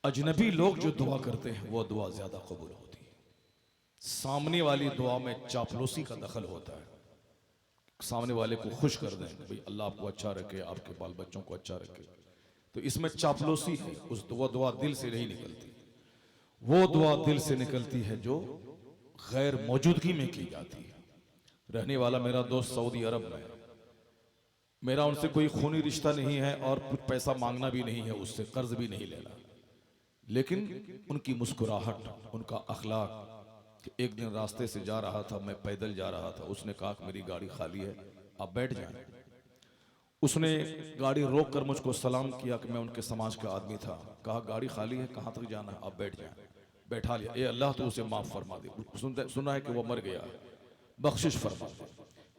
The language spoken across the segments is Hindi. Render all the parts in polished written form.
अजनबी लोग जो दुआ करते हैं वो दुआ ज्यादा कबूल होती है। सामने वाली दुआ में चापलूसी का दखल होता है। सामने वाले को खुश कर दें भाई अल्लाह आपको अच्छा रखे, आपके बाल बच्चों को अच्छा रखे, तो इसमें चापलूसी है। उस दुआ दिल से नहीं निकलती। वो दुआ दिल से निकलती है जो गैर मौजूदगी में की जाती है। रहने वाला मेरा दोस्त सऊदी अरब में, मेरा उनसे कोई खूनी रिश्ता नहीं है और कुछ पैसा मांगना भी नहीं है, उससे कर्ज भी नहीं लेना, लेकिन उनकी मुस्कुराहट, उनका अखलाक। एक दिन रास्ते से जा रहा था, मैं पैदल जा रहा था, उसने कहा कि मेरी गाड़ी खाली है, आप बैठ जाएं। उसने गाड़ी रोक कर मुझको सलाम किया कि मैं उनके समाज का आदमी था। कहा गाड़ी खाली है, कहाँ तक जाना है, आप बैठ जाएं। बैठा लिया। ए अल्लाह तो उसे माफ फरमा दे। सुना है कि वो मर गया है, बख्शिश फरमा दे।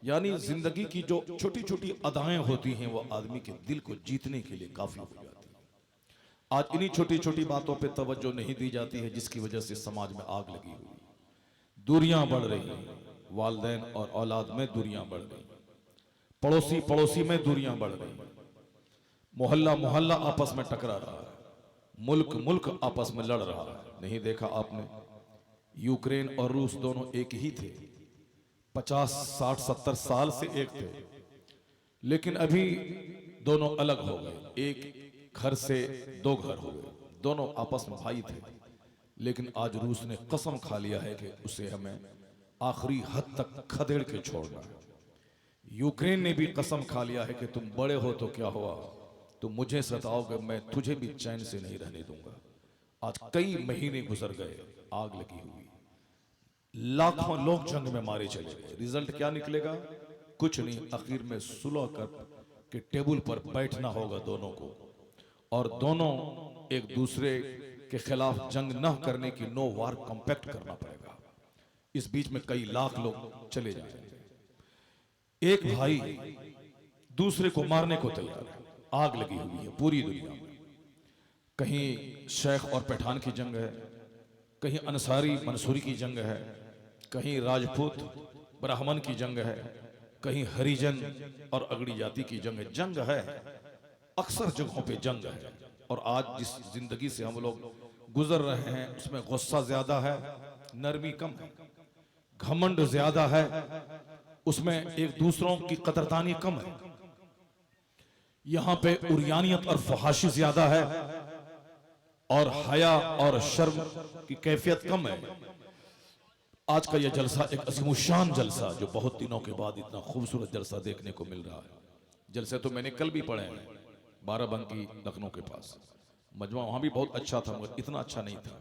यानी जिंदगी की जो छोटी छोटी अदाएं होती हैं वो आदमी के दिल को जीतने के लिए काफी हो जाती है। आज इन्हीं छोटी छोटी बातों पे तवज्जो नहीं दी जाती है, जिसकी वजह से समाज में आग लगी हुई, दूरियां बढ़ रही हैं, वालिदैन और औलाद में दूरियां बढ़ गई, पड़ोसी पड़ोसी में दूरियां बढ़ गई, मोहल्ला मोहल्ला आपस में टकरा रहा है, मुल्क मुल्क आपस में लड़ रहा है। नहीं देखा आपने, यूक्रेन और रूस दोनों एक ही थे, 50 60 70 साल से एक थे, लेकिन अभी दोनों अलग हो गए। एक घर से दो घर हो गए, दोनों आपस में भाई थे, लेकिन आज रूस ने कसम खा लिया है कि उसे हमें आखिरी हद तक खदेड़ के छोड़ना है। यूक्रेन ने भी कसम खा लिया है कि तुम बड़े हो तो क्या हुआ, तुम मुझे सताओगे, मैं तुझे भी चैन से नहीं रहने दूंगा। आज कई महीने गुजर गए, आग लगी हुई, लाखों लोग जंग में मारे चले गए। रिजल्ट क्या निकलेगा? कुछ नहीं। आखिर में सुलह कर के टेबल पर बैठना होगा दोनों को, और दोनों एक दूसरे के खिलाफ जंग न करने की नो वार कॉम्पैक्ट करना पड़ेगा। इस बीच में कई लाख लोग चले जाएंगे। एक भाई दूसरे को मारने को तैयार है, आग लगी हुई है पूरी दुनिया में। कहीं शेख और पठान की जंग है, कहीं अंसारी मंसूरी की जंग है, कहीं राजपूत ब्राह्मण की जंग है, कहीं हरिजन और अगड़ी जाति की जंग है। जंग है, अक्सर जगहों पे जंग है। और आज जिस जिंदगी से हम लोग गुजर रहे हैं उसमें गुस्सा ज्यादा है, नरमी कम है, घमंड ज्यादा है, उसमें एक दूसरों की कदरदानी कम है। यहां पे उरियानियत और फहाशी ज्यादा है, और हया और शर्म की कैफियत कम है। आज का यह जलसा एक अजीमुशान जलसा, जो बहुत दिनों के बाद इतना खूबसूरत जलसा देखने को मिल रहा है। जलसे तो मैंने कल भी पढ़े हैं, बाराबंकी लखनऊ के पास मजमा, वहां भी बहुत अच्छा था, मगर इतना अच्छा नहीं था।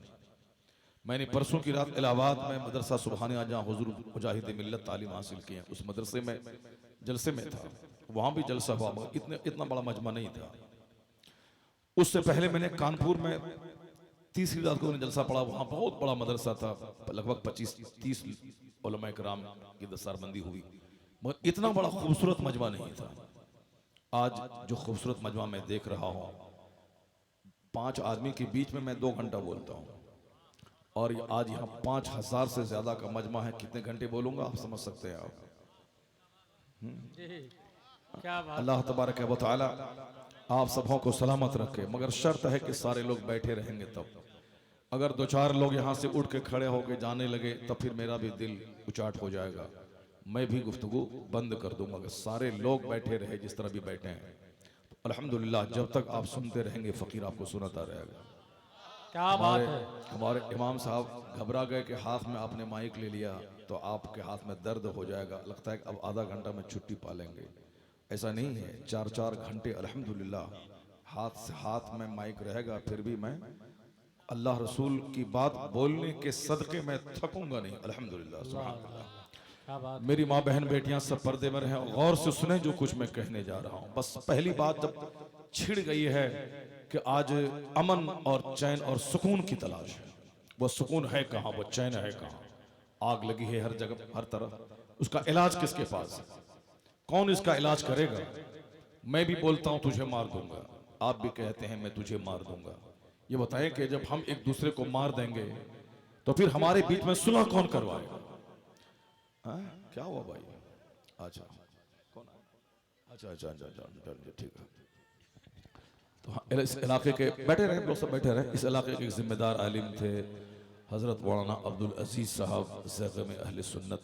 मैंने परसों की रात इलाहाबाद में मदरसा सुबहानिया, जहाँ हुजूर मुजाहिद मिल्लत तालीम हासिल किए हैं, उस मदरसे में जलसे में था। वहां भी जलसा हुआ, मगर इतना बड़ा मजमा नहीं था। उससे पहले मैंने कानपुर में तीसरी रात को जलसा पड़ा, वहां बहुत बड़ा मदरसा था, लगभग 25-30 उलमा इकराम की दस्तारबंदी हुई, मगर इतना बड़ा खूबसूरत मजमा नहीं था। आज जो खूबसूरत मजमा मैं देख रहा हूं, 5 आदमी के बीच में मैं 2 घंटा बोलता हूं, और आज यहाँ 5000 से ज्यादा का मजमा है। कितने घंटे बोलूंगा आप समझ सकते हैं आप। क्या बात। अल्लाह तबारक व तआला आप सबों को सलामत रखे, मगर शर्त है कि सारे लोग बैठे रहेंगे तब। अगर 2-4 लोग यहाँ से उठ के खड़े होके जाने लगे तब फिर मेरा भी दिल उचाट हो जाएगा, मैं भी गुफ्तगू बंद कर दूंगा। अगर सारे लोग बैठे रहे जिस तरह भी बैठे हैं तो अल्हम्दुलिल्लाह, जब तक आप सुनते रहेंगे फकीर आपको सुनाता रहेगा। क्या हमारे बात है। हमारे इमाम साहब घबरा गए कि हाथ में आपने माइक ले लिया तो आपके हाथ में दर्द हो जाएगा, लगता है कि अब आधा घंटा में छुट्टी पा लेंगे। ऐसा नहीं है, 4-4 घंटे अल्हम्दुलिल्लाह हाथ से हाथ में माइक रहेगा, फिर भी मैं अल्लाह रसूल की बात बोलने के सदके में थकूंगा नहीं। अल्हम्दुलिल्लाह, सुभान अल्लाह। क्या बात। मेरी माँ बहन बेटियां सब पर्दे में रहें, गौर से सुने जो कुछ मैं कहने जा रहा हूं। बस पहली बात जब छिड़ गई है कि आज अमन और चैन और सुकून की तलाश है, वो सुकून है कहां, वो चैन है कहां? आग लगी है हर जगह हर तरफ, उसका इलाज किसके पास है? कौन इसका इलाज करेगा? मैं भी बोलता हूं तुझे मार दूंगा, आप भी कहते हैं मैं तुझे मार दूंगा। ये बताएं कि जब हम एक दूसरे को मार देंगे तो फिर हमारे बीच में सुलह कौन करवाएगा? हाँ? क्या हुआ भाई? अच्छा कौन? अच्छा अच्छा अच्छा अच्छा, ठीक है। तो इस इलाके के बैठे रहे, लोग सब बैठे रहे। इस इलाके के एक जिम्मेदार आलिम थे हज़रत मौलाना अब्दुल अजीज़ साहब ज़ग़म अहले सुन्नत,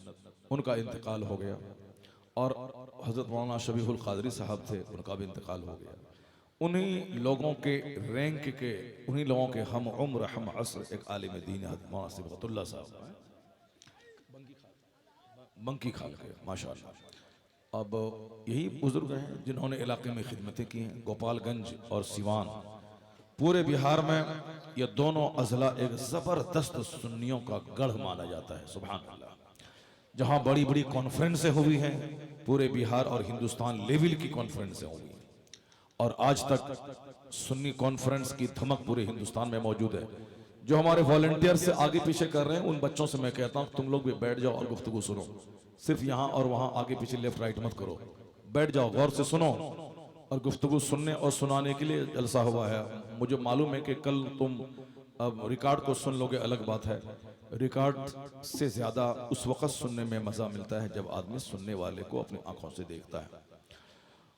उनका इंतकाल हो गया। और हज़रत मौलाना शबीहुल क़ादरी साहब थे, उनका भी इंतकाल हो गया। उन्हीं लोगों के रैंक के, उन्हीं लोगों के हम उम्र हम असर एक आलिम दीन मौलाना सिबगतुल्लाह साहब बंकी खाल के, माशाअल्लाह। अब यही बुजुर्ग हैं जिन्होंने इलाके में खिदमतें की हैं। गोपालगंज और सिवान, पूरे बिहार में ये दोनों अजला एक ज़बरदस्त सुन्नियों का गढ़ माना जाता है। सुभान अल्लाह। जहाँ बड़ी बड़ी कॉन्फ्रेंसें हुई हैं, पूरे बिहार और हिंदुस्तान लेवल की कॉन्फ्रेंसें हुई हैं, और आज तक सुन्नी कॉन्फ्रेंस की धमक पूरे हिंदुस्तान में मौजूद है। जो हमारे वॉलंटियर से आगे पीछे कर रहे हैं, उन बच्चों से मैं कहता हूँ तुम लोग भी बैठ जाओ और गुफ्तगू सुनो। सिर्फ यहाँ और वहाँ आगे पीछे लेफ्ट राइट मत करो, बैठ जाओ, गौर से सुनो। और गुफ्तगू सुनने और सुनाने के लिए जलसा हुआ है। मुझे मालूम है कि कल तुम अब रिकॉर्ड को सुन लोगे, अलग बात है। रिकॉर्ड से ज़्यादा उस वक़्त सुनने में मज़ा मिलता है जब आदमी सुनने वाले को अपनी आंखों से देखता है।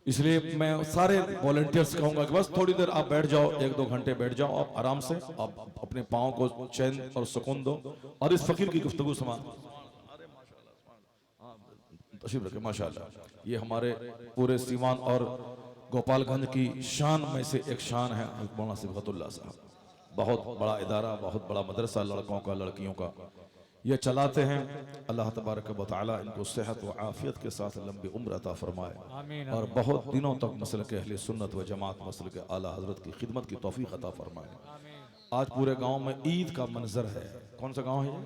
इसलिए मैं सारे वॉलंटियर्स कहूँगा कि बस थोड़ी देर आप बैठ जाओ, 1-2 घंटे बैठ जाओ, आप आराम से, आप अपने पाँव को चैन और सुकून दो और इस फ़कीर की गुफ्तगू सुना। तशरीफ रखे, माशाअल्लाह। ये हमारे पूरे सीवान और गोपालगंज की शान में से एक शान है मौलाना सिबगतुल्लाह साहब। बहुत बड़ा इदारा, बहुत बड़ा मदरसा, लड़कों का लड़कियों का ये चलाते हैं। अल्लाह तबारक व तआला इनको सेहत व आफियत के साथ लंबी उम्र अता फरमाए, आमीन, और आमीन। बहुत दिनों तक मसल के अहले सुन्नत व जमात, मसल के आला हजरत की खिदमत की तौफीक अता फरमाए। आज पूरे गांव में ईद का मंजर है। कौन सा गांव है ये?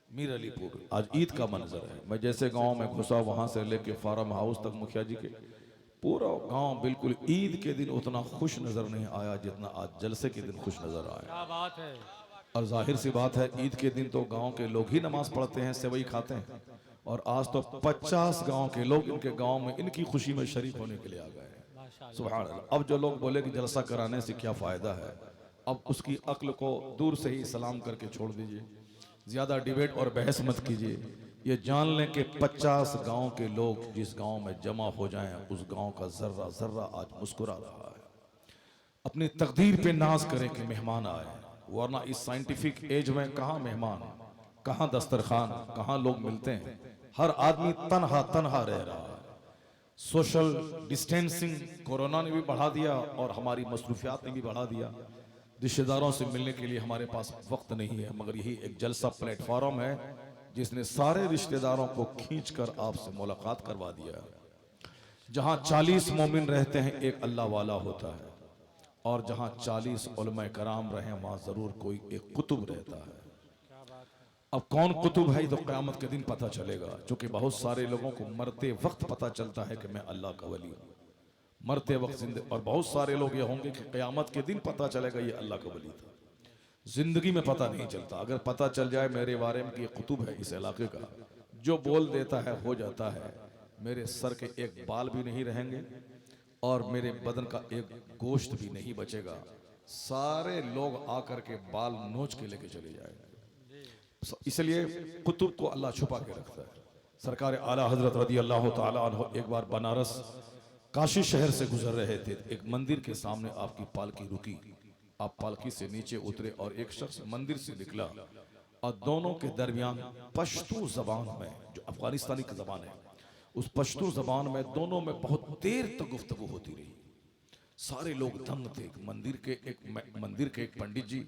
मीर अलीपुर। आज ईद का मंजर है। मैं जैसे गांव में घुसा, वहां से लेके फार्म हाउस तक मुखिया जी के, पूरा गांव बिल्कुल ईद के दिन उतना खुश नजर नहीं आया जितना आज जलसे के दिन खुश नजर आया। क्या बात है। और जाहिर सी बात है, ईद के दिन तो गांव के लोग ही नमाज पढ़ते हैं, सेवई खाते हैं, और आज तो 50 गांव के लोग इनके गांव में इनकी खुशी में शरीक होने के लिए आ गए हैं। माशाअल्लाह। सुभान अल्लाह। अब जो लोग बोले कि जलसा कराने से क्या फ़ायदा है, अब उसकी अक्ल को दूर से ही सलाम करके छोड़ दीजिए। ज़्यादा डिबेट और बहस मत कीजिए। ये जान लें कि 50 गांव के लोग जिस गांव में जमा हो जाएं, उस गांव का ज़र्रा ज़र्रा आज मुस्कुरा रहा है। अपनी तकदीर पे नाज करें कि मेहमान आए, वरना इस साइंटिफिक एज में कहाँ मेहमान, कहाँ दस्तरखान, कहाँ लोग मिलते हैं। हर आदमी तन्हा तन्हा रह रहा है। सोशल डिस्टेंसिंग कोरोना ने भी बढ़ा दिया और हमारी मसरूफियात ने भी बढ़ा दिया। रिश्तेदारों से मिलने के लिए हमारे पास वक्त नहीं है, मगर यही एक जलसा प्लेटफॉर्म है जिसने सारे रिश्तेदारों को खींचकर आपसे मुलाकात करवा दिया। जहाँ 40 मोमिन रहते हैं, एक अल्लाह वाला होता है, और जहाँ 40 उलमा कराम रहे, वहाँ जरूर कोई एक कुतुब रहता है। अब कौन कुतुब है, तो क़यामत के दिन पता चलेगा। क्योंकि बहुत सारे लोगों को मरते वक्त पता चलता है कि मैं अल्लाह का वली हूँ, मरते वक्त जिंदे, और बहुत सारे लोग ये होंगे कि क़यामत के दिन पता चलेगा ये अल्लाह का वली था। जिंदगी में पता नहीं चलता। अगर पता चल जाए मेरे बारे में कि ये कुतुब है इस इलाके का, जो बोल देता है हो जाता है। मेरे सर के एक बाल भी नहीं रहेंगे और मेरे बदन का एक गोश्त भी नहीं बचेगा। सारे लोग आकर के बाल नोच के लेके चले जाएंगे। इसलिए कुतुब को अल्लाह छुपा के रखता है। सरकार आला हजरत रदी अल्लाह ताला अन्हु एक बार बनारस काशी शहर से गुजर रहे थे। एक मंदिर के सामने आपकी पालकी रुकी। आप पालकी से नीचे उतरे और एक शख्स मंदिर से निकला, और दोनों के दरमियान पश्तो जबान में, जो अफगानिस्तानी की जबान है, उस पश्तो जबान में दोनों में बहुत देर तक गुफ्तगू होती रही। सारे लोग दंग थे। मंदिर के एक पंडित जी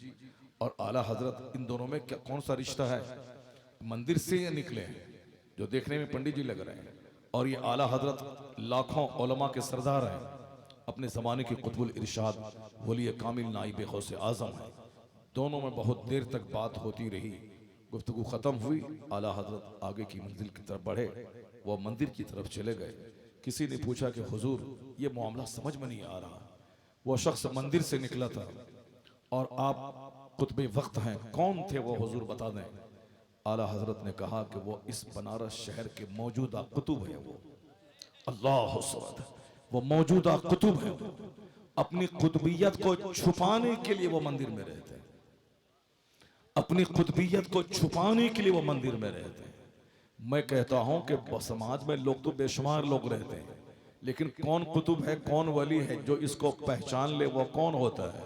और आला हजरत, इन दोनों में क्या कौन सा रिश्ता है? मंदिर से ये निकले हैं जो देखने में पंडित जी लग रहे हैं, और ये आला हजरत लाखों उलमा के सरदार हैं, अपने ज़माने के कुतुबुल इरशाद वली कामिल नाइब गौसे आज़म है। दोनों में बहुत देर तक बात होती रही। गुफ्तगू ख़त्म हुई, आला हजरत आगे की मंजिल की तरफ बढ़े, वह मंदिर की तरफ चले गए। किसी ने पूछा कि हुजूर, ये मामला समझ में नहीं आ रहा। वो शख्स मंदिर से निकला था और आप कुतुब वक्त हैं, कौन थे वो हुजूर बता दें। आला हजरत ने कहा कि वो इस बनारस शहर के मौजूदा कुतुब हैं। वो अल्लाह सद, वो मौजूदा कुतुब हैं। अपनी कुतुबियत को छुपाने के लिए वो मंदिर में रहते हैं। अपनी कुतुबियत को छुपाने के लिए वो मंदिर में रहते हैं। मैं कहता हूं कि समाज में लोग तो बेशुमार लोग रहते हैं, लेकिन कौन कुतुब है, कौन वली है जो इसको पहचान ले, वो कौन होता है?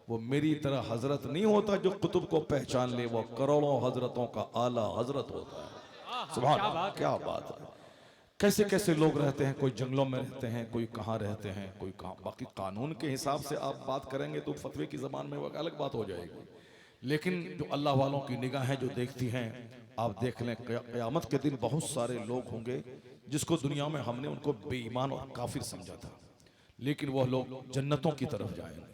वो मेरी तरह हजरत नहीं होता जो कुतुब को पहचान ले, वो करोड़ों हजरतों का आला हजरत होता है। सुभान क्या अल्लाह, बात है। क्या बात है। कैसे कैसे लोग रहते हैं, कोई जंगलों में रहते हैं, कोई कहाँ रहते हैं, कोई कहाँ। बाकी कानून के हिसाब से आप बात करेंगे तो फतवे की जबान में वो अलग बात हो जाएगी, लेकिन जो अल्लाह वालों की निगाहें जो देखती हैं, आप देख लें क़यामत के दिन बहुत सारे लोग होंगे जिसको दुनिया में हमने उनको बेईमान और काफिर समझा था, लेकिन वह लोग जन्नतों की तरफ जाएंगे।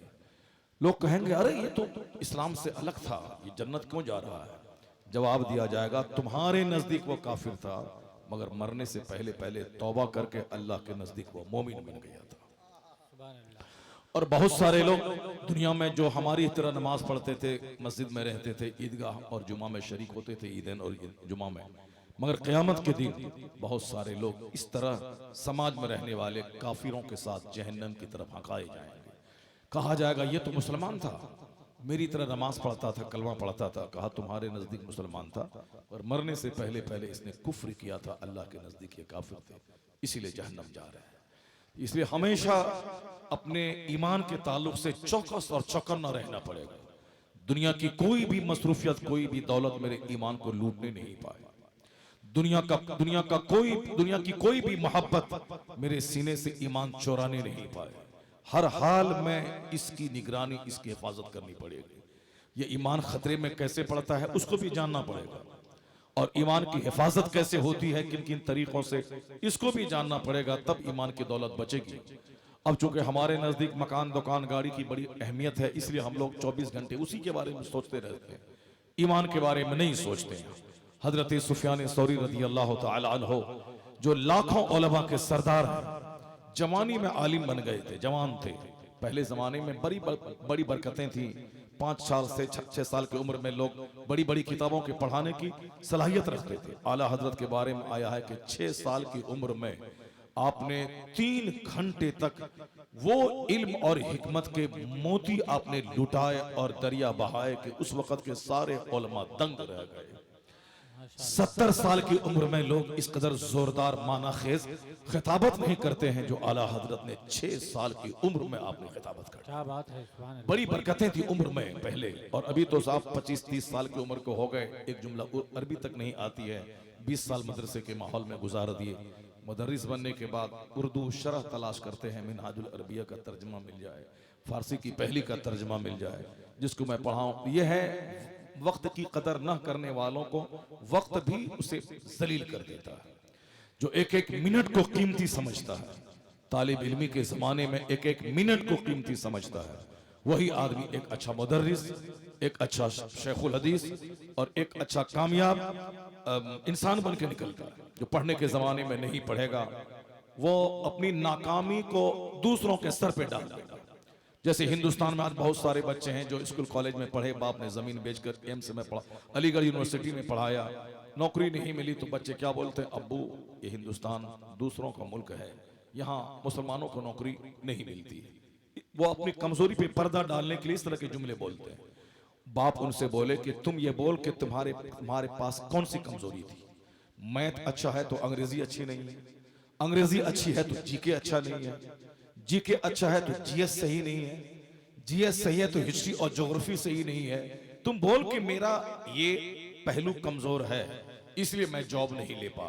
लोग कहेंगे अरे ये तो इस्लाम से अलग था, ये जन्नत क्यों जा रहा है? जवाब दिया जाएगा तुम्हारे नजदीक वो काफिर था, मगर मरने से पहले पहले तौबा करके अल्लाह के नजदीक वो मोमिन बन गया था। सुभान अल्लाह। और बहुत सारे लोग दुनिया में जो हमारी तरह नमाज पढ़ते थे, मस्जिद में रहते थे, ईदगाह और जुमा में शरीक होते थे, ईदैन और जुमा में, मगर क़यामत के दिन बहुत सारे लोग इस तरह समाज में रहने वाले काफिरों के साथ जहन्नम की तरफ हकाए जाएंगे। कहा जाएगा ये तो मुसलमान था, मेरी तरह नमाज पढ़ता था, कलमा पढ़ता था। कहा तुम्हारे नजदीक मुसलमान था और मरने से पहले पहले इसने कुफ्र किया था, अल्लाह के नजदीक ये काफिर थे, इसीलिए जहन्नम जा रहे हैं। इसलिए हमेशा अपने ईमान के ताल्लुक से चौकस और चौकन्ना रहना पड़ेगा। दुनिया की कोई भी मसरूफियत, कोई भी दौलत मेरे ईमान को लूटने नहीं पाए। दुनिया की कोई भी मोहब्बत मेरे सीने से ईमान चुराने नहीं पाए। हर हाल में इसकी निगरानी, इसकी हिफाजत करनी पड़ेगी। ये ईमान खतरे में कैसे पड़ता है उसको भी जानना पड़ेगा, और ईमान की हिफाजत कैसे होती है, किन किन तरीकों से, इसको भी जानना पड़ेगा, तब ईमान की दौलत बचेगी। अब चूंकि हमारे नजदीक मकान, दुकान, गाड़ी की बड़ी अहमियत है, इसलिए हम लोग 24 घंटे उसी के बारे में सोचते रहते हैं, ईमान के बारे में नहीं सोचते हैं। हजरत सुफियान सौरी रज़ी अल्लाह तआला अन्हु जो लाखों उलमा के सरदार हैं, जवानी में आलिम बन गए थे, जवान थे। पहले जमाने में बड़ी बरकतें थी। 5 साल से 6 साल की उम्र में लोग बड़ी बड़ी किताबों के पढ़ाने की सलाहियत रखते थे। आला हजरत के बारे में आया है कि 6 साल की उम्र में आपने 3 घंटे तक वो इल्म और हिकमत के मोती आपने लुटाए और दरिया बहाए कि उस वक्त के सारे उलमा दंग रह गए। 70 साल की उम्र में लोग इस कदर जोरदार मानाखेज खिताबत नहीं करते हैं जो आला हजरत ने 6 साल की उम्र में आपने खिताबत कर। क्या बात है। सुभान अल्लाह। बड़ी बरकतें थी उम्र में पहले, और अभी तो साहब 25-30 साल की उम्र को हो गए, एक जुमला अरबी तक नहीं आती है। 20 साल मदरसे के माहौल में गुजार दिए। मुदर्रिस बनने के बाद उर्दू शरह तलाश करते हैं, मिनहाजुल अरबिया का तर्जमा मिल जाए, फारसी की पहली का तर्जमा मिल जाए, जिसको मैं पढ़ाऊं। यह है वक्त की कदर न करने वालों को वक्त भी उसे जलील कर देता है। जो एक एक मिनट को कीमती समझता है, तालिब इल्मी के जमाने में एक एक मिनट को कीमती समझता है, वही आदमी एक अच्छा मुदर्रिस, एक अच्छा शेखुल हदीस और एक अच्छा कामयाब इंसान बन के निकलता है। जो पढ़ने के जमाने में नहीं पढ़ेगा, वो अपनी नाकामी को दूसरों के सर पे डाल देगा। जैसे हिंदुस्तान में आज बहुत सारे बच्चे हैं जो स्कूल कॉलेज में पढ़े, बाप ने जमीन बेचकर एम्स में पढ़ा, अलीगढ़ यूनिवर्सिटी में पढ़ाया, नौकरी नहीं मिली तो बच्चे क्या बोलते हैं, अब्बू ये हिंदुस्तान दूसरों का मुल्क है, यहाँ मुसलमानों को नौकरी नहीं मिलती। वो अपनी कमजोरी पे पर्दा डालने के लिए इस तरह के जुमले बोलते हैं। बाप उनसे बोले कि तुम ये बोल कि तुम्हारे पास कौन सी कमजोरी थी। मैथ अच्छा है तो अंग्रेजी अच्छी नहीं है, अंग्रेजी अच्छी है तो जीके अच्छा नहीं है, जीके अच्छा है तो जीएस सही नहीं है, जीएस सही है तो हिस्ट्री और ज्योग्राफी सही नहीं है। तुम बोल कि मेरा ये पहलू कमजोर है इसलिए मैं जॉब नहीं ले पा।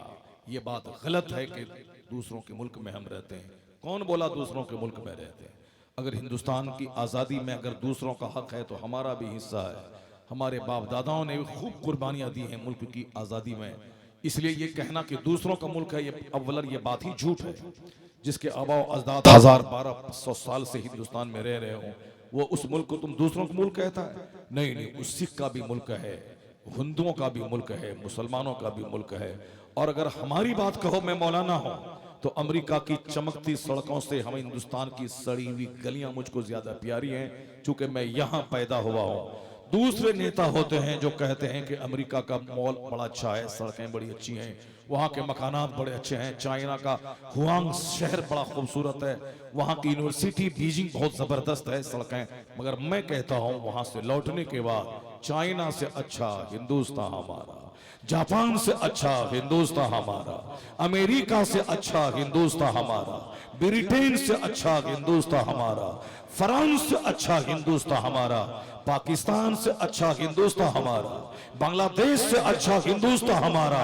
ये बात गलत है कि दूसरों के मुल्क में हम रहते हैं। कौन बोला दूसरों के मुल्क में रहते हैं? अगर हिंदुस्तान की आज़ादी में अगर दूसरों का हक है तो हमारा भी हिस्सा है। हमारे बाप दादाओं ने भी खूब कुर्बानियां दी हैं मुल्क की आज़ादी में। इसलिए ये कहना कि दूसरों का मुल्क है, ये अव्वलन ये बात ही झूठ है। जिसके आबा अजदाद 1200 साल से हिंदुस्तान में रह रहे हो, वो उस मुल्क को तुम दूसरों का मुल्क कहता है? नहीं नहीं, उस सिख का भी मुल्क है, हिंदुओं का भी मुल्क है, मुसलमानों का भी मुल्क है। और अगर हमारी बात कहो, मैं मौलाना हूं, तो अमेरिका की चमकती सड़कों से हम हिंदुस्तान की सड़ी हुई गलियां मुझको ज्यादा प्यारी हैं, चूंकि मैं यहां पैदा हुआ हूं। दूसरे नेता होते हैं जो कहते हैं कि अमेरिका का मॉल बड़ा अच्छा है, सड़कें बड़ी अच्छी हैं, वहाँ के मकानात बड़े अच्छे हैं, चाइना का हुआंग शहर बड़ा खूबसूरत है, वहाँ की यूनिवर्सिटी बीजिंग बहुत ज़बरदस्त है सड़कें। मगर मैं कहता हूँ वहाँ से लौटने के बाद चाइना से अच्छा हिंदुस्तान हमारा, जापान से अच्छा हिंदुस्तान हमारा, अमेरिका से अच्छा हिंदुस्तान हमारा, ब्रिटेन से अच्छा हिंदुस्तान हमारा, फ्रांस से अच्छा हिंदुस्तान हमारा, पाकिस्तान से अच्छा हिंदुस्तान हमारा, बांग्लादेश से अच्छा हिंदुस्तान हमारा,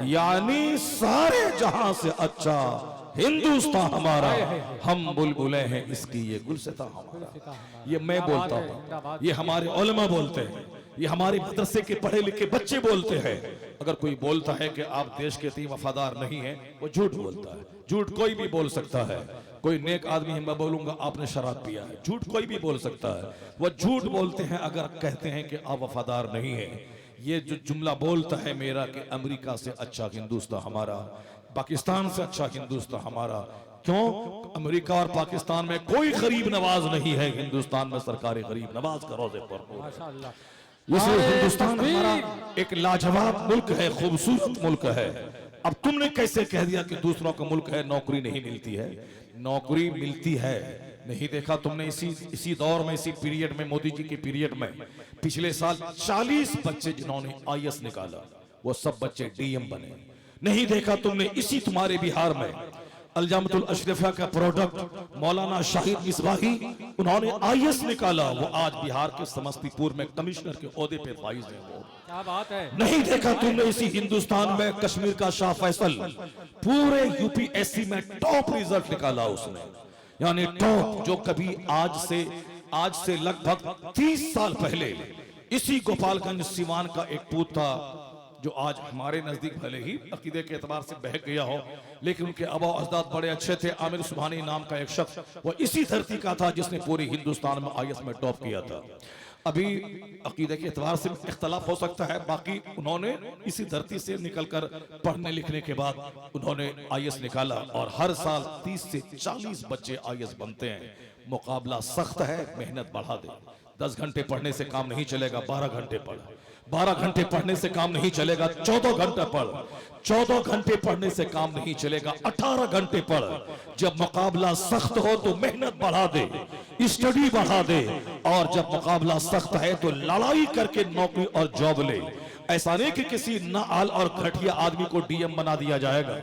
यानी सारे जहां से अच्छा हिंदुस्तान हमारा। हम बुलबुलें हैं इसकी ये गुलसिता हमारा। ये मैं बोलता हूँ, ये हमारे उलमा बोलते हैं, ये हमारे मदरसे के पढ़े लिखे बच्चे बोलते हैं। अगर कोई बोलता है कि आप देश के प्रति वफादार नहीं है, वो झूठ बोलता है। झूठ कोई भी बोल सकता है। कोई नेक आदमी है, मैं बोलूंगा आपने शराब पिया है, झूठ कोई भी बोल सकता है। वो झूठ बोलते हैं अगर कहते हैं कि आप वफादार नहीं है। ये जो जुमला बोलता है मेरा कि अमेरिका से अच्छा हिंदुस्तान हमारा, पाकिस्तान से अच्छा हिंदुस्तान हमारा, क्यों? अमेरिका और पाकिस्तान में कोई गरीब नवाज नहीं है, हिंदुस्तान में सरकार गरीब नवाज का रोजे पर। इसलिए हिंदुस्तान हमारा एक लाजवाब मुल्क है, खूबसूरत मुल्क है। अब तुमने कैसे कह दिया कि दूसरों का मुल्क है नौकरी नहीं मिलती है? नौकरी मिलती है। नहीं देखा तुमने इसी दौर में, इसी पीरियड में, मोदी जी के पीरियड में पिछले साल 40 बच्चे जिन्होंने आईएएस निकाला वो सब बच्चे डीएम बने। नहीं देखा तुमने इसी तुम्हारे बिहार में अलजामतुल अशरफिया का प्रोडक्ट मौलाना शाहिद मिसबाही, उन्होंने आईएएस निकाला, वो आज बिहार के समस्तीपुर में कमिश्नर के ओहदे पे फाइज है। वो क्या बात है। नहीं देखा तुमने इसी हिंदुस्तान में कश्मीर का शाह फैसल पूरे यूपीएससी में टॉप रिजल्ट निकाला उसने, यानी टॉप, जो कभी आज से लगभग 30 साल पहले इसी गोपालगंज सिवान का एक पूत था जो आज हमारे नजदीक भले ही अकीदे के एतबार से बहक गया हो, लेकिन उनके आबा अजदाद बड़े अच्छे थे। आमिर सुबहानी नाम का एक शख्स, वो इसी धरती का था जिसने पूरे हिंदुस्तान में आईएएस में टॉप किया था। अभी अकीदे के एतबार से इख्तलाफ हो सकता है, बाकी उन्होंने इसी धरती से निकलकर पढ़ने लिखने के बाद उन्होंने आईएएस निकाला और हर साल 30 से 40 बच्चे आईएएस बनते हैं। मुकाबला सख्त है, मेहनत बढ़ा दे। 10 घंटे पढ़ने से काम नहीं चलेगा, 12 घंटे पढ़। 12 घंटे पढ़ने से काम नहीं चलेगा, 14 घंटे पढ़। 14 घंटे पढ़ने से काम नहीं चलेगा, 18 घंटे पढ़। जब मुकाबला सख्त हो तो मेहनत बढ़ा दे, स्टडी बढ़ा दे, और जब मुकाबला सख्त है तो लड़ाई करके नौकरी और जॉब ले। ऐसा नहीं कि किसी नाआल और घटिया आदमी को डीएम बना दिया जाएगा,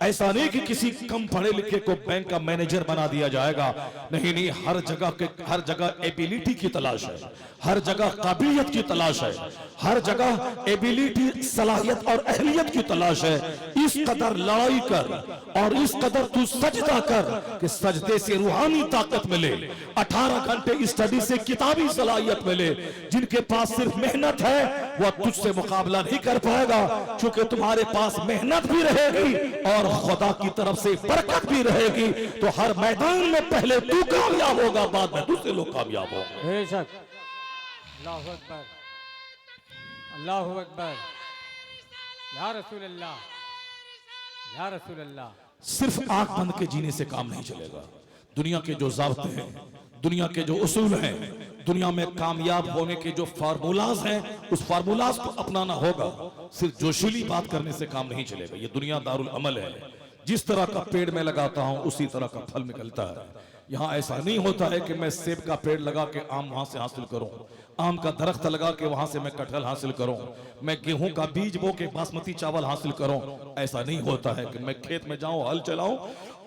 ऐसा नहीं कि किसी कम पढ़े लिखे को बैंक का मैनेजर बना दिया जाएगा। नहीं नहीं, हर जगह एबिलिटी की तलाश है, हर जगह काबिलियत की तलाश है, हर जगह एबिलिटी, सलाहियत और अहलियत की तलाश है। इस कदर लड़ाई कर और इस कदर तू सजदा कर कि सजदे से रूहानी ताकत मिले, 18 घंटे स्टडी से किताबी सलाहियत मिले। जिनके पास सिर्फ मेहनत है वह तुझसे मुकाबला नहीं कर पाएगा, क्योंकि तुम्हारे पास मेहनत भी रहेगी और खुदा की तरफ से बरकत भी रहेगी। तो हर मैदान में पहले तू कामयाब होगा, बाद में दूसरे लोग कामयाब होंगे। बेशक। अल्लाहु अकबर, अल्लाहु अकबर, या रसूल अल्लाह, या रसूल अल्लाह। सिर्फ आंख बंद के जीने से काम नहीं चलेगा। दुनिया के जो ज़ाब्ते हैं, दुनिया के जो उसूल हैं, दुनिया में कामयाब होने के जो फार्मूलाज हैं, उस फार्मूलाज को अपनाना होगा। सिर्फ जोशीली बात करने से काम नहीं चलेगा। ये दुनिया दारुल अमल है। जिस तरह का पेड़ मैं लगाता हूं उसी तरह का फल निकलता है। यहाँ ऐसा नहीं होता है कि मैं सेब का पेड़ लगा के आम वहां से हासिल करूं, आम का दरख्त लगा के वहां से मैं कटहल हासिल करूं, मैं गेहूं का बीज बो के बासमती चावल हासिल करूं। ऐसा नहीं होता है कि मैं खेत में जाऊं, हल चलाऊं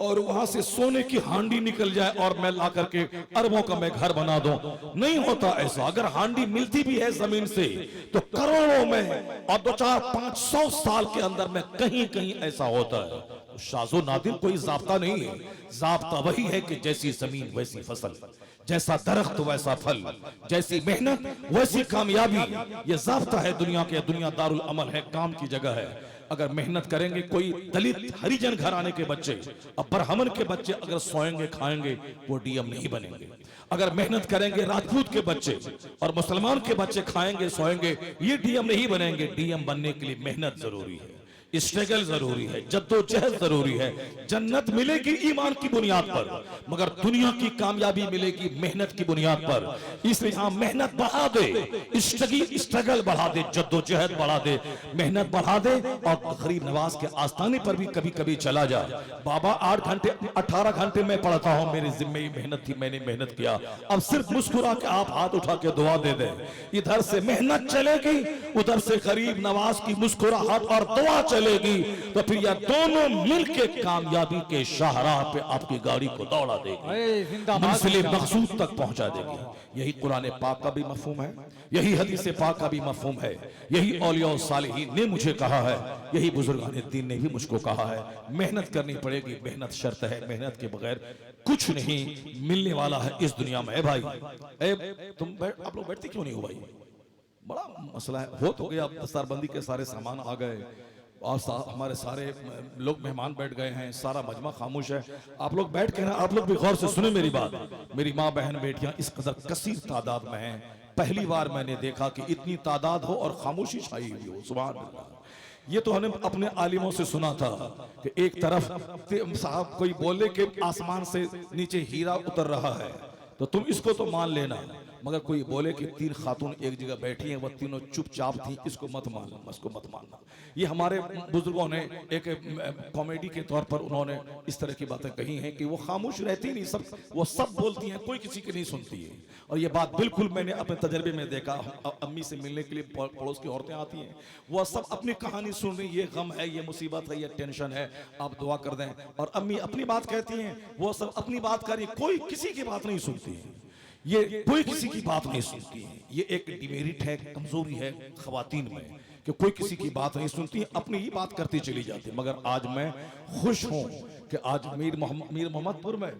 और वहां से सोने की हांडी निकल जाए और मैं ला करके अरबों का मैं घर बना दूं। नहीं होता ऐसा। अगर हांडी मिलती भी है जमीन से तो करोड़ों में और 2-4-500 साल के अंदर में कहीं कहीं ऐसा होता है। शाज़ो नादिर कोई जाब्ता नहीं है। जाब्ता वही है कि जैसी जमीन वैसी फसल, जैसा दरख्त वैसा फल, जैसी मेहनत वैसी कामयाबी। ये जाब्ता है दुनिया के। दुनिया दारुल अमल है, काम की जगह है। अगर मेहनत करेंगे, कोई दलित हरिजन घराने के बच्चे, अब ब्राह्मण के बच्चे अगर सोएंगे खाएंगे वो डीएम नहीं बनेंगे। अगर मेहनत करेंगे राजपूत के बच्चे और मुसलमान के बच्चे खाएंगे सोएंगे, ये डीएम नहीं बनेंगे। डीएम बनने के लिए मेहनत जरूरी है। स्ट्रगल जरूरी है, जद्दोजहद जरूरी है। जन्नत मिलेगी ईमान की बुनियाद पर, मगर दुनिया की कामयाबी मिलेगी मेहनत की बुनियाद पर। इसलिए हाँ, मेहनत बढ़ा दे, स्ट्रगल बढ़ा दे, जद्दोजहद बढ़ा दे, मेहनत बढ़ा दे। और गरीब नवाज के आस्थाने पर भी कभी कभी चला जा। बाबा 8 घंटे 18 घंटे में पढ़ता हूं, मेरे जिम्मे ही मेहनत थी, मैंने मेहनत किया। अब सिर्फ मुस्कुरा के आप हाथ उठा के दुआ दे दें, इधर से मेहनत चलेगी, उधर से गरीब नवाज की मुस्कुराहट और दुआ चलेगी, तो फिर यह दोनों मिलके कामयाबी के शाहराह पे आपकी गाड़ी को दौड़ा देगी, मंजिल मकसूद तक पहुंचा देगी। यही कुरान पाक का भी मफहूम है, यही हदीस पाक का भी मफहूम है, यही औलिया और सालिहीन ने मुझे कहा है, यही बुजुर्गान दीन ने भी मुझको कहा है। मेहनत करनी पड़ेगी, मेहनत शर्त है, मेहनत के बगैर कुछ नहीं मिलने वाला है इस दुनिया में। भाई आप लोग बैठते क्यों नहीं हो भाई? बड़ा मसला है। हो तो गया, दस्तारबंदी के सारे सामान आ गए और हमारे सारे लोग मेहमान बैठ गए हैं, सारा मजमा खामोश है। आप लोग बैठ के ना, आप लोग भी गौर से सुने मेरी बात। मेरी माँ बहन बेटियां इस कदर कसीर तादाद में हैं, पहली बार मैंने देखा कि इतनी तादाद हो और खामोशी छाई हुई हो। सुभान अल्लाह। ये तो हमने अपने आलिमों से सुना था कि एक तरफ साहब कोई बोले कि आसमान से नीचे हीरा उतर रहा है, तो तुम इसको तो मान लेना, मगर कोई बोले कि 3 खातून एक जगह बैठी हैं, वह तीनों चुपचाप थी, इसको मत मानना, इसको मत मानना। ये हमारे बुजुर्गों ने एक कॉमेडी के तौर पर उन्होंने इस तरह की बातें कही हैं कि वो खामोश रहती नहीं, सब वो सब बोलती हैं, कोई किसी की नहीं सुनती है। और ये बात बिल्कुल मैंने अपने तजर्बे में देखा। अम्मी से मिलने के लिए पड़ोस की औरतें आती हैं, वह सब अपनी कहानी सुन रही, ये गम है, ये मुसीबत है, ये टेंशन है, आप दुआ कर दें। और अम्मी अपनी बात कहती हैं, वो सब अपनी बात कर रही, कोई किसी की बात नहीं सुनती है, ये कोई किसी की बात नहीं सुनती है। ये एक डिमेरिट है, कमजोरी है खवातीन में कि कोई किसी की बात नहीं सुनती, अपनी ही बात करती चली जाती। मगर आज मैं खुश हूं कि आज मीर मोहम्मदपुर में,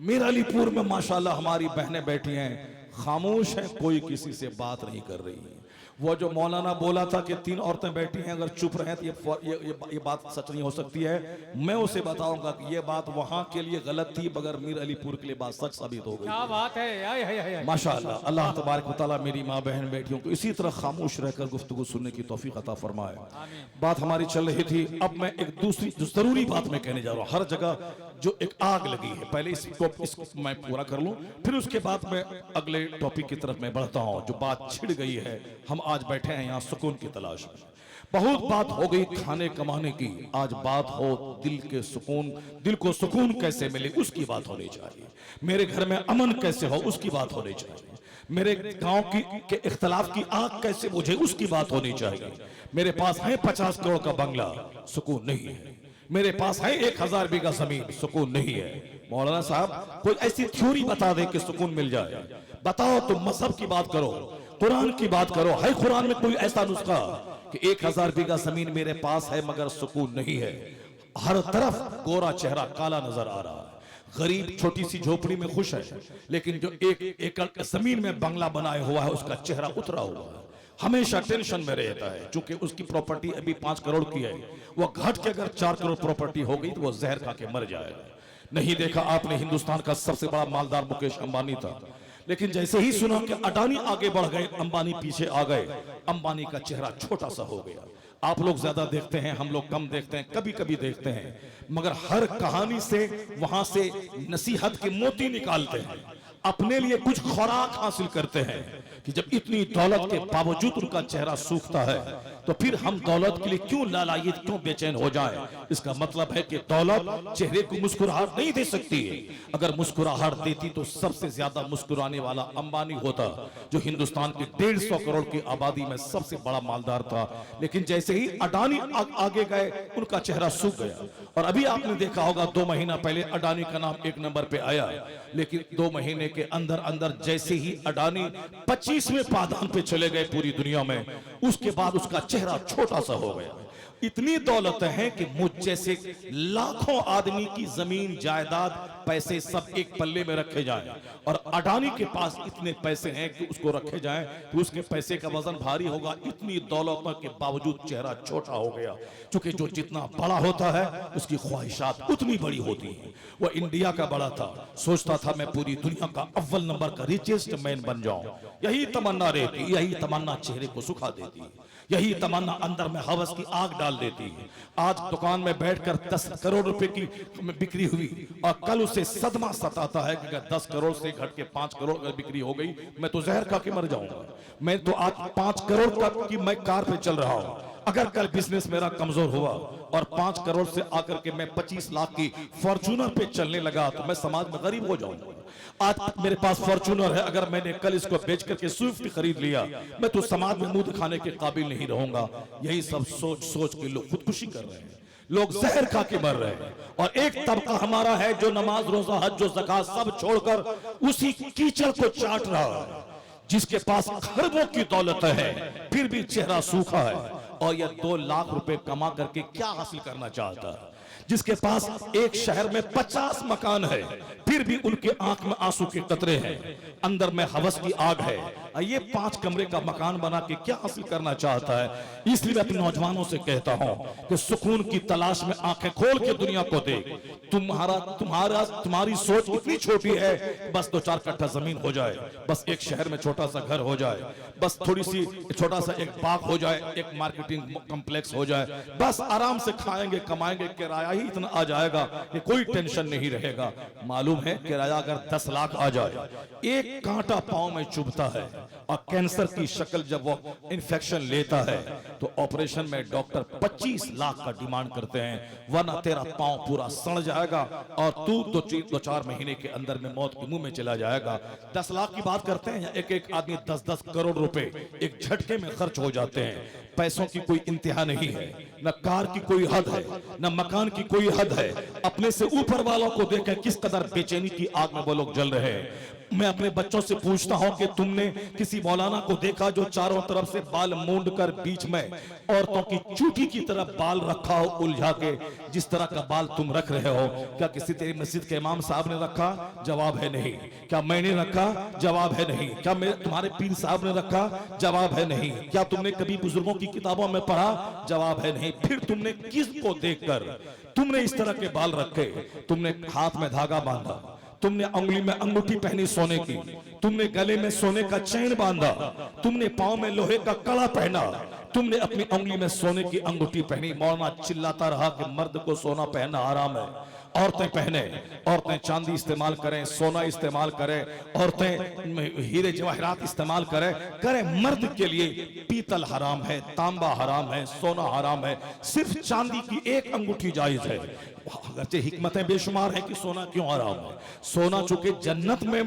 मीर अलीपुर में माशाल्लाह हमारी बहनें बैठी हैं, खामोश हैं, कोई किसी से बात नहीं कर रही है। वो जो मौलाना बोला था कि 3 औरतें बैठी हैं, अगर चुप रहें तो ये बात सच नहीं हो सकती है। मैं उसे बताऊंगा कि ये बात वहां के लिए गलत थी, मगर मीर अलीपुर के लिए बात सच साबित हो गई। क्या बात है, माशाअल्लाह। अल्लाह तबारक व तआला मेरी माँ बहन बेटियों को इसी तरह खामोश रहकर गुफ्तगू सुनने की तौफीक अता फरमाए। बात हमारी चल रही थी, अब मैं एक दूसरी जो जरूरी बात मैं कहने जा रहा हूँ। हर जगह जो एक आग लगी है, पहले इसको मैं पूरा कर लूं, फिर उसके बाद मैं अगले टॉपिक की तरफ मैं बढ़ता हूं। जो बात छिड़ गई है, हम आज बैठे हैं यहाँ सुकून की तलाश में। बहुत बात हो गई खाने कमाने की, आज बात हो दिल के सुकून, दिल को सुकून कैसे मिले उसकी बात होनी चाहिए। मेरे घर में अमन कैसे हो उसकी बात होनी चाहिए। मेरे गांव के इख्तलाफ की आग कैसे बुझे उसकी बात होनी चाहिए। मेरे पास है 50 करोड़ का बंगला, सुकून नहीं है। मेरे पास है 1000 बीघा जमीन, सुकून नहीं है। मौलाना साहब कोई ऐसी थ्योरी बता दे कि सुकून मिल जाए। बताओ, तुम मजहब की बात करो, कुरान की बात करो, है कुरान में कोई ऐसा नुस्खा कि 1000 बीघा जमीन मेरे पास है मगर सुकून नहीं है? हर तरफ गोरा चेहरा काला नजर आ रहा है। गरीब छोटी सी झोपड़ी में खुश है, लेकिन जो 1 एकड़ जमीन में बंगला बनाया हुआ है उसका चेहरा उतरा हुआ है, हमेशा टेंशन में रहता है। चूंकि उसकी प्रॉपर्टी अभी 5 करोड़ की है, वो घट के अगर 4 करोड़ प्रॉपर्टी हो गई तो वो जहर खा के मर जाएगा। नहीं देखा आपने, हिंदुस्तान का सबसे बड़ा मालदार मुकेश अंबानी था, लेकिन जैसे ही सुना कि अडानी आगे बढ़ गए, अंबानी पीछे आ गए, अंबानी का चेहरा छोटा सा हो गया। आप लोग ज्यादा देखते हैं, हम लोग कम देखते हैं, कभी कभी देखते हैं, मगर हर कहानी से वहां से नसीहत के मोती निकालते हैं, अपने लिए कुछ खुराक हासिल करते हैं कि जब इतनी दौलत के बावजूद उनका चेहरा सूखता है तो फिर हम दौलत के लिए क्यों लालायित, क्यों बेचैन हो जाएं? इसका मतलब है कि दौलत चेहरे को मुस्कुराहट नहीं दे सकती है। अगर मुस्कुराहट देती तो सबसे ज्यादा मुस्कुराने वाला अंबानी होता, जो हिंदुस्तान की 150 करोड़ की आबादी में सबसे बड़ा मालदार था। लेकिन जैसे ही अडानी आगे गए, उनका चेहरा सूख गया। और अभी आपने देखा होगा 2 महीना पहले अडानी का नाम 1 नंबर पे आया, लेकिन 2 महीने के अंदर अंदर जैसे ही अडानी 25वें पायदान पे चले गए पूरी दुनिया में, उसके बाद उसका चेहरा छोटा सा हो गया। इतनी दौलत है कि मुझ जैसे लाखों आदमी की जमीन जायदाद पैसे सब एक पल्ले में रखे जाएं और अडानी के पास इतने पैसे हैं कि उसको रखे जाएं तो उसके पैसे का वजन भारी होगा। इतनी दौलत के बावजूद चेहरा छोटा हो गया, क्योंकि जो जितना बड़ा होता है उसकी ख्वाहिशात उतनी बड़ी होती हैं। वो इंडिया का बड़ा था, सोचता था मैं पूरी दुनिया का अव्वल नंबर का रिचेस्ट मैन बन जाऊं। यही तमन्ना रहती, यही तमन्ना चेहरे को सुखा देती है, यही तमन्ना अंदर में हवस की आग डाल देती है। आज दुकान में बैठकर 10 करोड़ रुपए की बिक्री हुई और कल उसे सदमा सताता है कि अगर 10 करोड़ से घट के 5 करोड़ अगर बिक्री हो गई मैं तो जहर खा के मर जाऊंगा। मैं तो आज 5 करोड़ तक की मैं कार पे चल रहा हूं, अगर कल बिजनेस मेरा कमजोर हुआ और 5 करोड़ से आकर के मैं 25 लाख की फॉर्च्यूनर पे चलने लगा तो मैं समाज में गरीब हो जाऊंगा। आज मेरे पास फॉर्च्यूनर है, अगर मैंने कल इसको बेच करके स्विफ्ट खरीद लिया मैं तो समाज में मुंह दिखाने के काबिल नहीं रहूंगा। यही सब सोच सोच के लोग खुदकुशी कर रहे हैं, लोग जहर खा के मर रहे हैं। और एक तबका हमारा है जो नमाज रोजा हज जो ज़कात सब छोड़कर उसी कीचड़ को चाट रहा है, जिसके पास खरबों की दौलत है फिर भी चेहरा सूखा है। और यह 2 लाख रुपए कमा करके क्या हासिल करना चाहता है, जिसके पास एक शहर में 50 मकान है फिर भी उनके आंख में आंसू के कतरे हैं, अंदर में हवस की आग है। ये 5 कमरे का मकान बना के क्या हासिल करना चाहता है। इसलिए मैं अपने नौजवानों से कहता हूं कि सुकून की तलाश में आंखें खोल के दुनिया को देख। तुम्हारी सोच इतनी छोटी है, बस 2-4 कट्ठा जमीन हो जाए, बस एक शहर में छोटा सा घर हो जाए, बस थोड़ी सी छोटा सा एक बाग हो जाए, एक मार्केटिंग कॉम्प्लेक्स हो जाए, बस आराम से खाएंगे कमाएंगे, किराया ही इतना आ जाएगा कि कोई टेंशन नहीं रहेगा। मालूम है किराया अगर 10 लाख आ जाए, एक कांटा पांव में चुभता है और कैंसर की शक्ल जब वो इन्फेक्शन लेता है तो ऑपरेशन में डॉक्टर 25 लाख का डिमांड करते हैं, वरना तेरा पांव पूरा सड़ जाएगा और तू 2-4 महीने के अंदर में मौत के मुंह में चला जाएगा। 10 लाख की बात करते हैं, एक आदमी 10-10 करोड़ रुपए एक झटके में खर्च हो जाते हैं। पैसों की कोई इंतहा नहीं है, न कार की कोई हद है, न मकान की कोई हद है। अपने से ऊपर वालों को देखें किस कदर बेचैनी की आग में वो लोग जल रहे हैं। मैं अपने बच्चों से पूछता हूं कि तुमने किसी मौलाना को देखा जो चारों तरफ से बाल मूंड कर बीच में औरतों की चूटी की तरह बाल रखा हो उलझा के, जिस तरह का बाल तुम रख रहे हो, क्या किसी तेरी मस्जिद के इमाम साहब ने रखा? जवाब है नहीं। क्या मैंने रखा? जवाब है नहीं। क्या तुम्हारे पीर साहब ने रखा? जवाब है नहीं। क्या तुमने कभी बुजुर्गों की किताबों में पढ़ा? जवाब है नहीं। फिर तुमने किसको देखकर तुमने इस तरह के बाल रखे? तुमने हाथ में धागा बांधा, तुमने उंगली में अंगूठी पहनी सोने की, तुमने गले में सोने का चैन बांधा, तुमने पांव में लोहे का कड़ा पहना, तुमने अपनी उंगली में सोने की अंगूठी पहनी। मौलाना चिल्लाता रहा कि मर्द को सोना पहनना हराम है, औरतें पहने, औरतें चांदी इस्तेमाल करें, सोना इस्तेमाल करें, औरतें हीरे जवाहरात इस्तेमाल करें। मर्द के लिए पीतल हराम है, तांबा हराम है, सोना हराम है, सिर्फ चांदी की एक अंगूठी जायज है। अगरचे हिकमतें बेशुमार हैं कि सोना क्यों हराम है। सोना चूंकि जन्नत में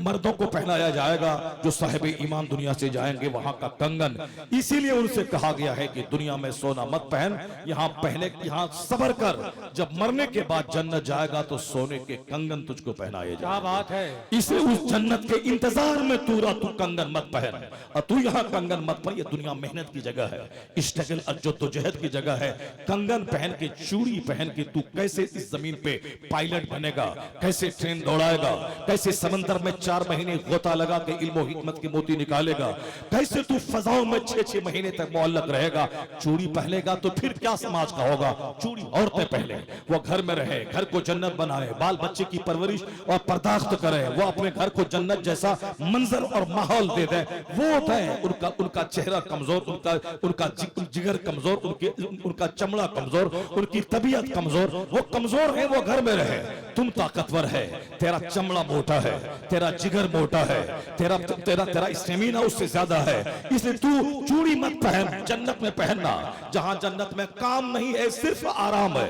मर्दों को पहनाया जाएगा जो साहिब ईमान दुनिया से जाएंगे, वहां का कंगन, इसीलिए उनसे कहा गया है कि दुनिया में सोना मत पहन, यहाँ पहने, यहाँ सबर कर, जब मरने के बाद जन्नत जाएगा तो सोने के कंगन तुझको पहनाए क्या बात है। इसलिए उस जन्नत के इंतजार में तू कंगन मत पहन और तू यहाँ कंगन मत पहन। ये दुनिया मेहनत की जगह है, स्ट्रगल और जद्दोजहद की जगह है। कंगन पहन के, चूड़ी पहन के तू कैसे इस जमीन पे पायलट बनेगा, कैसे ट्रेन दौड़ाएगा, कैसे समंदर में 4 महीने गोता लगा के इल्म और हिकमत के मोती निकालेगा, कैसे तू फजाओं में 6-6 महीने तक मुअल्लक रहेगा। चूड़ी पहनेगा तो फिर क्या समाज का होगा? चूड़ी औरतें पहने, वो घर में रहे, घर को जन्नत बनाए, बाल बच्चे की परवरिश और पर्दाश्त करे, वो अपने घर को जन्नत जैसा मंजर और माहौल दे दे। वो होता है उनका चेहरा कमजोर, उनका जिगर कमजोर, उनका चमड़ा कमजोर, उनकी तबीयत कमजोर, वो कमजोर है, वो घर में रहे। तुम ताकतवर है, तेरा चमड़ा मोटा है, तेरा जिगर मोटा है, तेरा स्टेमिना उससे ज्यादा है, इसलिए तू चूड़ी मत पहन। जन्नत में पहनना, जहां जन्नत में काम नहीं है, सिर्फ आराम है।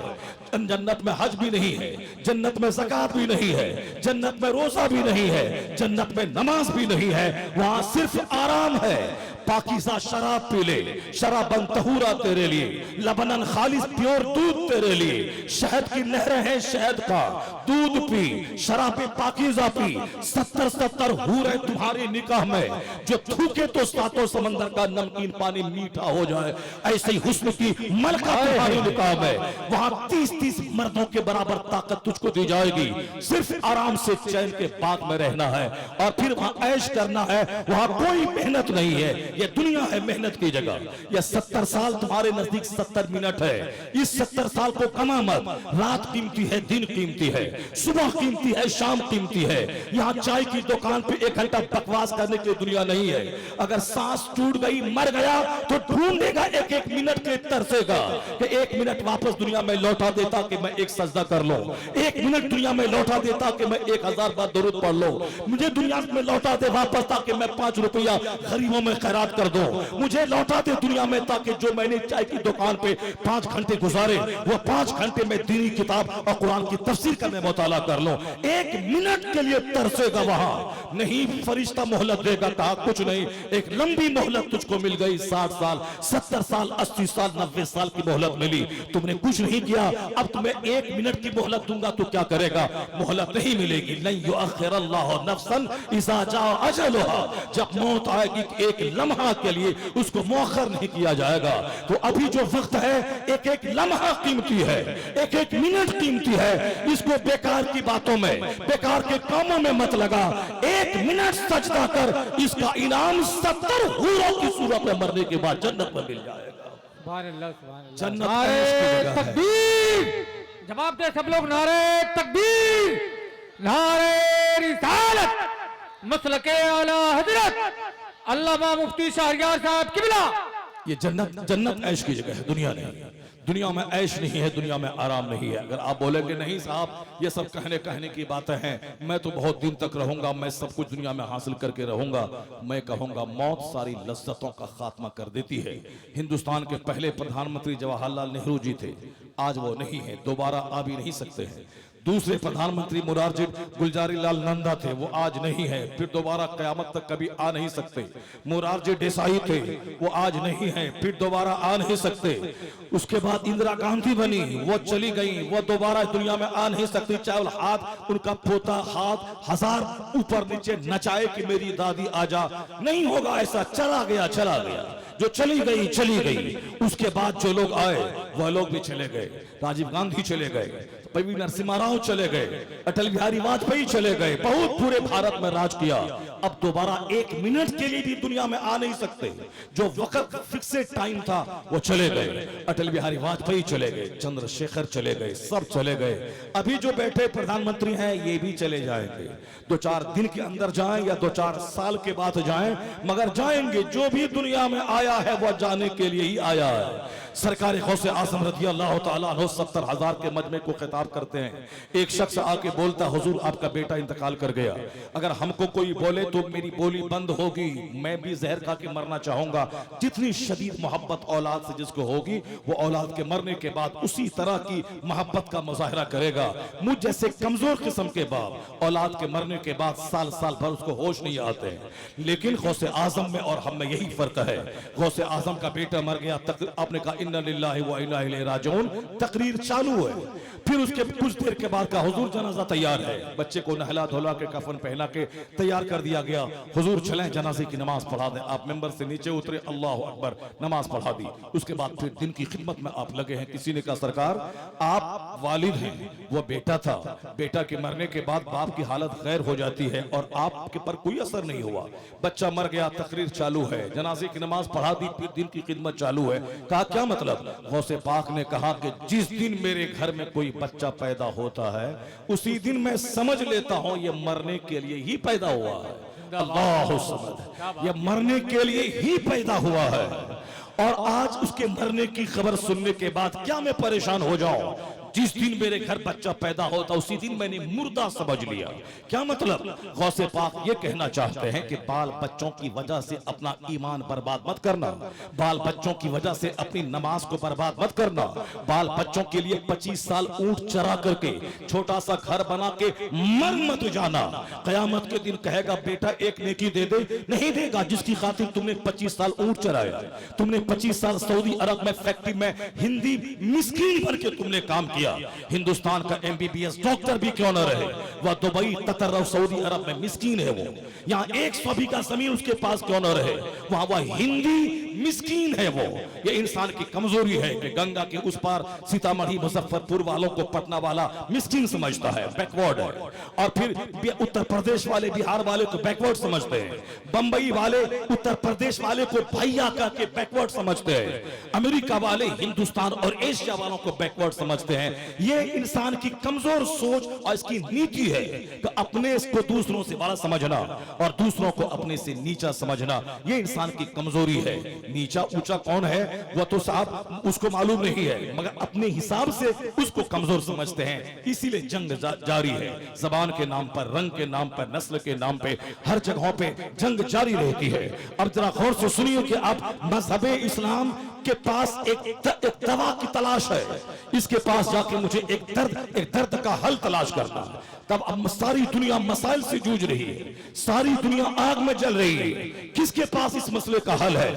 जन्नत में हज भी नहीं है, जन्नत में ज़कात भी नहीं है, जन्नत में रोजा भी नहीं है, जन्नत में नमाज भी नहीं है, वहां सिर्फ आराम है। पाकीज़ा शराब पी ले, शराबन तहूरा तेरे लिए, लबनन खालिस प्योर दूध तेरे लिए, शहद की नहरें हैं शहद का, दूध पी, शराब पाकीज़ा पी। 70 हूरें तुम्हारी निकाह में, जो थूके तो 7 समंदर का नमकीन पानी मीठा हो जाए, ऐसे ही हुस्न की मलका तुम्हारी निकाह में। वहां 30 30 मर्दों के बराबर ताकत तुझको दी जाएगी। सिर्फ आराम से चैन के बाग में रहना है और फिर वहां ऐश करना है। वहां कोई मेहनत नहीं है, ये दुनिया है मेहनत की जगह। ये 70 साल तुम्हारे नजदीक 70 मिनट है। इस 70 साल को कमा मत। रात कीमती है, दिन कीमती है, सुबह कीमती है, शाम कीमती है। यहाँ चाय की दुकान पे 1 घंटा बकवास करने की दुनिया नहीं है। अगर सांस टूट गई, मर गया, तो ढूंढेगा एक एक मिनट के तरसेगा कि 1 मिनट वापस दुनिया में लौटा देता कि मैं एक सजदा कर लूं, 1 मिनट दुनिया में लौटा देता कि मैं 1000 बार दरूद पढ़ लूं, मुझे दुनिया में लौटा दे वापस ताकि मैं 5 रुपया गरीबों में खैरात कर दूं, मुझे लौटा दे दुनिया में ताकि जो मैंने चाय की दुकान पे 5 घंटे गुजारे वो 5 घंटे में दीनी किताब और कुरान की तफसीर का मैं मुताला कर लूं। 1 मिनट के लिए तरसेगा वहां। नहीं फरिश्ता मोहलत देगा, कहा कुछ नहीं, एक लंबी मोहलत तुझको मिल गई। 60 साल, 70 साल, 80 साल, 90 साल की मोहलत मिली, तुमने कुछ नहीं किया। अब तुम्हें 1 मिनट की मोहलत दूंगा तो क्या करेगा? मोहलत नहीं मिलेगी। नहीं युअख्खिरुल्लाहु नफ्सन इज़ा जाअ अजलुहा, जब मौत आएगी एक लम्हा के लिए उसको मुअख्खर नहीं किया जाएगा। तो अभी जो वक्त है, एक एक लम्हा कीमती है, एक एक मिनट कीमती है। इसको बेकार की बातों में, बेकार के कामों में मत लगा। 1 मिनट सजदा कर, इसका इनाम 70 हूरों की सूरत में मरने के बाद जन्नत में मिल जाएगा। सुभान अल्लाह, सुभान अल्लाह। जन्नत नारे तकबीर, जवाब दे सब लोग। नारे तकबीर, नारे रिसालत, मसलके आला हजरत अल्लामा मुफ्ती शहरयार साहब किबला। ये जन्नत ऐश की जगह है, दुनिया नहीं। दुनिया में ऐश नहीं है, दुनिया में आराम नहीं है। अगर आप बोलेंगे नहीं साहब ये सब कहने की बातें हैं, मैं तो बहुत दिन तक रहूंगा, मैं सब कुछ दुनिया में हासिल करके रहूंगा, मैं कहूंगा मौत सारी लज्जतों का खात्मा कर देती है। हिंदुस्तान के पहले प्रधानमंत्री जवाहरलाल नेहरू जी थे, आज वो नहीं है, दोबारा आ भी नहीं सकते हैं। दूसरे प्रधानमंत्री मोरारजी गुलजारी लाल नंदा थे, वो आज नहीं है, फिर दोबारा कयामत तक कभी आ नहीं सकते। मोरारजी देसाई थे, वो आज नहीं है, फिर दोबारा आ नहीं सकते। उसके बाद इंदिरा गांधी बनी, वो चली गई, वो दोबारा दुनिया में आ नहीं सकती। चाहे हाथ उनका पोता हाथ 1000 ऊपर नीचे नचाए कि मेरी दादी आजा, नहीं होगा ऐसा। चला गया, चला गया, जो चली गई चली गई। उसके बाद जो लोग आए वह लोग भी चले गए। राजीव गांधी चले गए, पी नरसिम्हा राव चले गए, अटल बिहारी वाजपेयी चले गए, बहुत पूरे भारत में राज किया। अब दोबारा 1 मिनट के लिए भी दुनिया में आ नहीं सकते। जो वक्त फिक्सेड टाइम था वो चले गए। अटल बिहारी वाजपेयी चले गए, चंद्रशेखर चले गए, सब चले गए। अभी जो बैठे प्रधानमंत्री हैं ये भी चले जाएंगे। 2-4 दिन के अंदर जाएं या 2-4 साल के बाद जाएं, मगर जाएंगे। जो भी दुनिया में आया है वह जाने के लिए ही आया है। सरकार गौसे आज़म रज़ी अल्लाह तआला अन्हु 70,000 के मजमे को खिताब करते हैं। एक शख्स आके बोलता, हुजूर आपका बेटा इंतकाल कर गया, अगर हमको कोई बोले तो मेरी बोली बंद होगी, मैं भी जहर खा के मरना चाहूंगा। जितनी शदीद मोहब्बत औलाद से जिसको होगी वो औलाद के मरने के बाद उसी तरह की मोहब्बत का मुजाहरा करेगा। मुझ जैसे कमजोर किस्म के बाप औलाद के मरने के बाद साल साल भर उसको होश नहीं आते हैं। लेकिन गौसे आजम में और हम में यही फर्क है। गौसे आजम का बेटा मर गया, आपने कहा इन्ना लिल्लाहि व इन्ना इलैहि राजिऊन, तकरीर चालू है। फिर उसके कुछ देर के बाद का हुजूर जनाजा तैयार है, बच्चे को नहला धोला के कफन पहना के तैयार कर दिया गया। हुजूर चलें जनाजे की नमाज पढ़ा दें। आप मेंबर से नीचे उतरे, अल्लाह अकबर, नमाज पढ़ा दी। उसके बाद फिर दिन की खिदमत में आप लगे हैं। किसी ने कहा सरकार आप वालिद हैं, वो बेटा था, बेटा के मरने के बाद बाप की हालत गैर हो जाती है और आपके पर कोई असर नहीं हुआ, बच्चा मर गया, तकरीर चालू है, जनाजे की नमाज पढ़ा दी, फिर दिन की खिदमत चालू है। कहा क्या मतलब? गौसे पाक ने कहा कि जिस दिन मेरे घर में कोई बच्चा पैदा होता है उसी दिन मैं समझ लेता हूं ये मरने के लिए ही पैदा हुआ है। अल्लाह समद, ये मरने के लिए ही पैदा हुआ है। और आज उसके मरने की खबर सुनने के बाद क्या मैं परेशान हो जाऊं? जिस दिन मेरे घर बच्चा पैदा होता उसी दिन मैंने मुर्दा समझ लिया। क्या मतलब? गौसे पाक ये कहना चाहते हैं कि बाल बच्चों की वजह से अपना ईमान बर्बाद मत करना, बाल बच्चों की वजह से अपनी नमाज को बर्बाद मत करना, बाल बच्चों के लिए 25 साल ऊंट चरा करके छोटा सा घर बना के मर मत जाना। कयामत के दिन कहेगा बेटा एक नेकी दे दे, नहीं देगा जिसकी खातिर तुमने 25 साल ऊंट चराया, तुमने 25 साल सऊदी अरब में फैक्ट्री में हिंदी मिस्कीन बन के तुमने काम किया। हिंदुस्तान का MBBS डॉक्टर भी क्यों न रहे, वह दुबई कतर और सऊदी अरब में मिस्कीन है। वो यहाँ 100 बीघा जमीन उसके पास क्यों न रहे, वहां वह हिंदी मिस्कीन है वो। ये इंसान की कमजोरी है कि गंगा के उस पार सीतामढ़ी मुजफ्फरपुर वालों को पटना वाला मिस्कीन समझता है, बैकवर्ड है। और फिर उत्तर प्रदेश वाले बिहार वाले को बैकवर्ड समझते हैं, बंबई वाले उत्तर प्रदेश वाले को भैया कह के बैकवर्ड समझते हैं, अमेरिका वाले हिंदुस्तान और एशिया वालों को बैकवर्ड समझते हैं। ये इंसान की कमजोर सोच और इसकी नीति है कि अपने को दूसरों से बड़ा समझना और दूसरों को अपने से नीचा समझना। ये इंसान की कमजोरी है। नीचा ऊंचा कौन है वह तो साहब उसको मालूम नहीं है, मगर अपने हिसाब से उसको कमजोर समझते हैं। इसीलिए जंग जारी है, जबान के नाम पर, रंग के नाम पर, नस्ल के नाम पे, हर जगहों पे जंग जारी रहती है। अब जरा गौर से सुनिए कि आप मजहब इस्लाम के पास एक दवा की तलाश है, इसके पास जाके मुझे एक दर्द का हल तलाश करना है। तब अब सारी दुनिया मसाइल से जूझ रही है, सारी दुनिया आग में जल रही है, किसके पास इस मसले का हल है?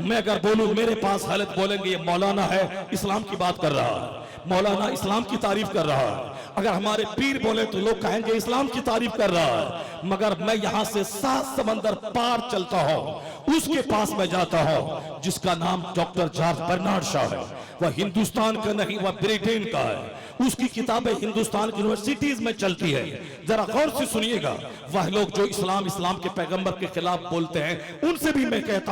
मैं अगर बोलूं मेरे पास हल, बोलेंगे ये मौलाना है, इस्लाम की बात कर रहा है, मौलाना इस्लाम की तारीफ कर रहा है। अगर हमारे पीर बोले तो लोग कहेंगे इस्लाम की तारीफ कर रहा है। मगर मैं यहां से 7 समंदर पार चलता हूं, उसके पास मैं जाता हूं जिसका नाम डॉक्टर जॉर्ज बर्नार्ड शॉ है। वह हिंदुस्तान का नहीं, वह ब्रिटेन का है। उसकी किताबें हिंदुस्तान की यूनिवर्सिटीज में चलती है। जरा गौर से सुनिएगा, वह लोग जो इस्लाम के पैगंबर के खिलाफ बोलते हैं, उनसे भी मैं कहता